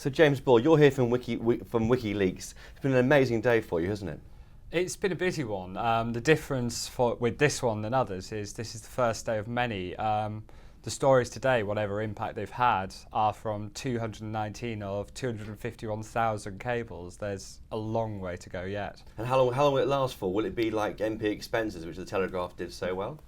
So James Ball, you're here from WikiLeaks. It's been an amazing day for you, hasn't it? It's been a busy one. The difference with this one than others is this is the first day of many. The stories today, whatever impact they've had, are from 219 of 251,000 cables. There's a long way to go yet. And how long will it last for? Will it be like MP expenses, which the Telegraph did so well?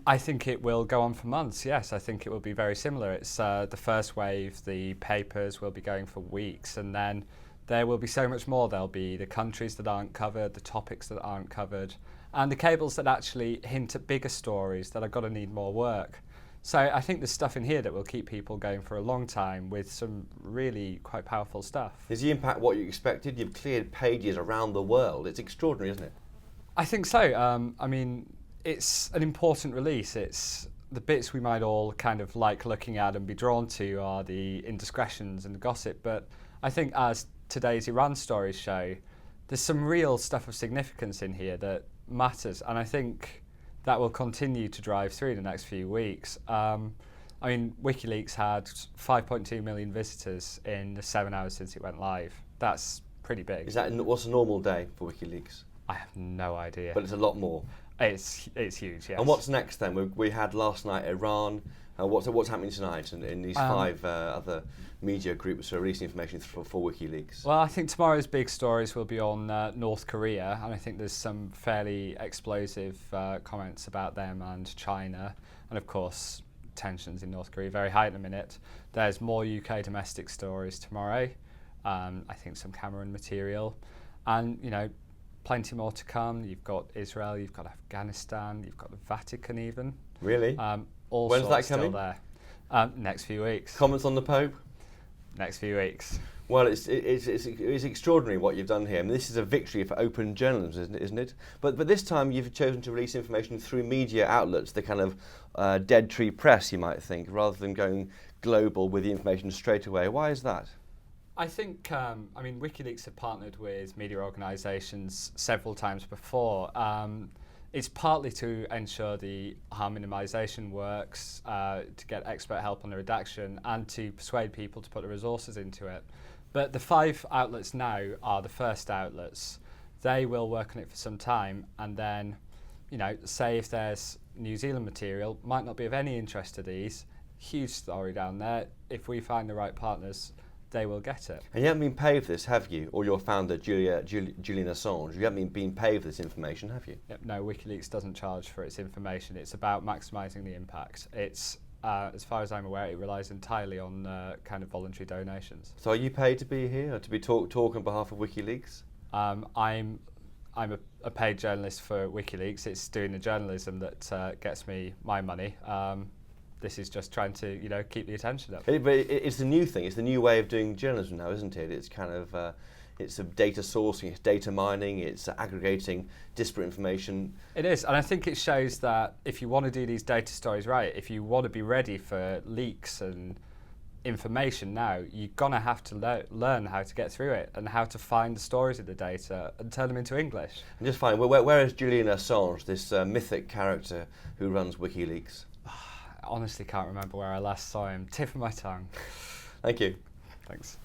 I think it will go on for months, yes. I think it will be very similar. It's the first wave, the papers will be going for weeks, and then there will be so much more. There'll be the countries that aren't covered, the topics that aren't covered, and the cables that actually hint at bigger stories that are going to need more work. So I think there's stuff in here that will keep people going for a long time with some really quite powerful stuff. Is the impact what you expected? You've cleared pages around the world. It's extraordinary, isn't it? I think so. I mean, it's an important release. It's the bits we might all kind of like looking at and be drawn to are the indiscretions and the gossip, but I think as today's Iran stories show, there's some real stuff of significance in here that matters, and I think that will continue to drive through the next few weeks. I mean, WikiLeaks had 5.2 million visitors in the 7 hours since it went live. That's pretty big. What's a normal day for WikiLeaks? I have no idea. But it's a lot more. It's huge, yes. And what's next then? We had last night Iran. What's happening tonight in these five other media groups who are releasing information for WikiLeaks? Well, I think tomorrow's big stories will be on North Korea, and I think there's some fairly explosive comments about them and China, and of course tensions in North Korea very high at the minute. There's more UK domestic stories tomorrow. I think some Cameron material, and plenty more to come. You've got Israel, you've got Afghanistan, you've got the Vatican even. Really? All When's that still coming? there. Next few weeks. Comments on the Pope? Next few weeks. Well, it's extraordinary what you've done here. I mean, this is a victory for open journalism, isn't it? But this time you've chosen to release information through media outlets, the kind of dead tree press, you might think, rather than going global with the information straight away. Why is that? I think, WikiLeaks have partnered with media organisations several times before. It's partly to ensure the harm minimisation works, to get expert help on the redaction, and to persuade people to put the resources into it. But the 5 outlets now are the first outlets. They will work on it for some time, and then, say if there's New Zealand material, might not be of any interest to these, huge story down there. If we find the right partners, they will get it. And you haven't been paid for this, have you? Or your founder, Julian Assange? You haven't been paid for this information, have you? Yep, no, WikiLeaks doesn't charge for its information. It's about maximising the impact. It's, as far as I'm aware, it relies entirely on kind of voluntary donations. So are you paid to be here, or to be talk on behalf of WikiLeaks? I'm a paid journalist for WikiLeaks. It's doing the journalism that gets me my money. This is just trying to, keep the attention up. But it's the new thing. It's the new way of doing journalism now, isn't it? It's kind of, it's a data sourcing, it's data mining, it's aggregating disparate information. It is, and I think it shows that if you want to do these data stories right, if you want to be ready for leaks and information now, you're gonna have to learn how to get through it and how to find the stories of the data and turn them into English. And just find where is Julian Assange, this mythic character who runs WikiLeaks? I honestly can't remember where I last saw him. Tip of my tongue. Thank you. Thanks.